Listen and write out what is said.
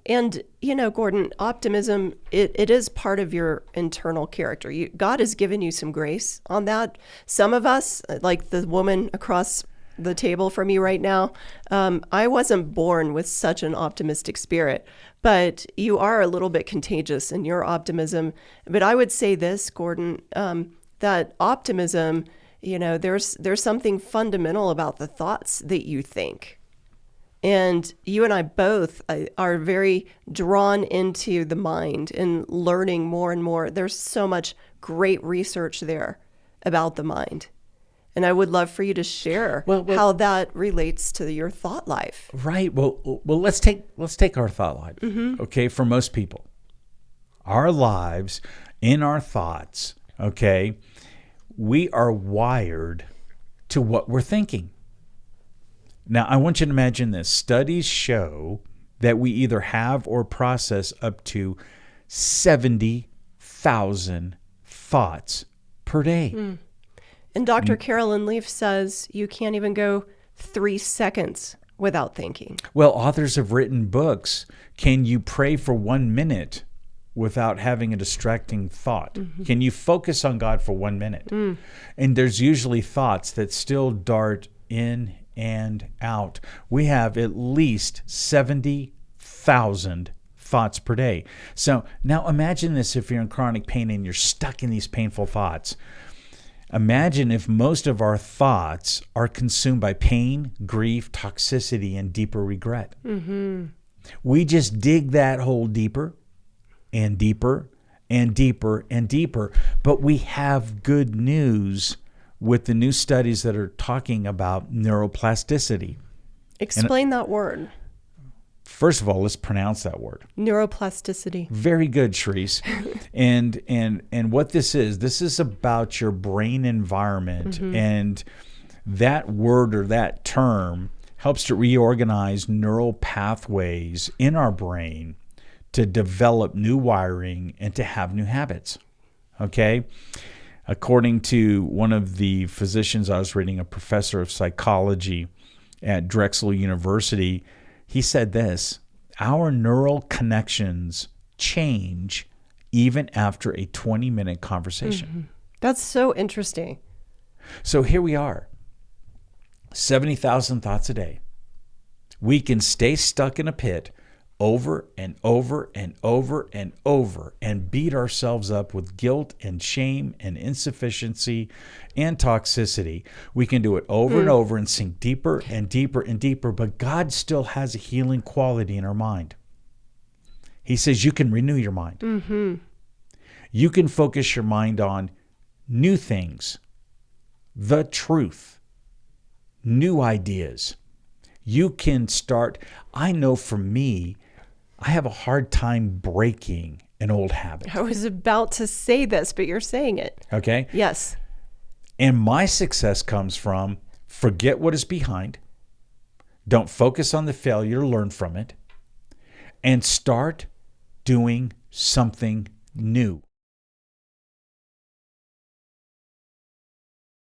And, Gordon, optimism, it is part of your internal character. God has given you some grace on that. Some of us, like the woman across the table from you right now, I wasn't born with such an optimistic spirit, but you are a little bit contagious in your optimism. But I would say this, Gordon, that optimism, there's something fundamental about the thoughts that you think. And you and I both are very drawn into the mind and learning more and more. There's so much great research there about the mind. And I would love for you to share how that relates to your thought life. Right. Well, let's take our thought life. Mm-hmm. Okay. For most people, our lives in our thoughts, okay, we are wired to what we're thinking. Now, I want you to imagine this. Studies show that we either have or process up to 70,000 thoughts per day. Mm. And Dr. Carolyn Leaf says you can't even go 3 seconds without thinking. Well, authors have written books. Can you pray for 1 minute without having a distracting thought? Mm-hmm. Can you focus on God for 1 minute? Mm. And there's usually thoughts that still dart in and out. We have at least 70,000 thoughts per day. So now imagine this: if you're in chronic pain and you're stuck in these painful thoughts. Imagine if most of our thoughts are consumed by pain, grief, toxicity, and deeper regret. Mm-hmm. We just dig that hole deeper and deeper and deeper and deeper. But we have good news with the new studies that are talking about neuroplasticity. Explain that word. First of all, let's pronounce that word. Neuroplasticity. Very good, Sharice. and what this is about your brain environment. Mm-hmm. And that word or that term helps to reorganize neural pathways in our brain to develop new wiring and to have new habits. Okay? According to one of the physicians I was reading, a professor of psychology at Drexel University, he said this: our neural connections change even after a 20-minute conversation. Mm-hmm. That's so interesting. So here we are, 70,000 thoughts a day. We can stay stuck in a pit over and over and over and over and beat ourselves up with guilt and shame and insufficiency and toxicity. We can do it over and over and sink deeper and deeper and deeper, but God still has a healing quality in our mind. He says you can renew your mind. Mm-hmm. You can focus your mind on new things, the truth, new ideas. You can start. I know for me, I have a hard time breaking an old habit. I was about to say this, but you're saying it. Okay? Yes. And my success comes from forget what is behind, don't focus on the failure, learn from it, and start doing something new.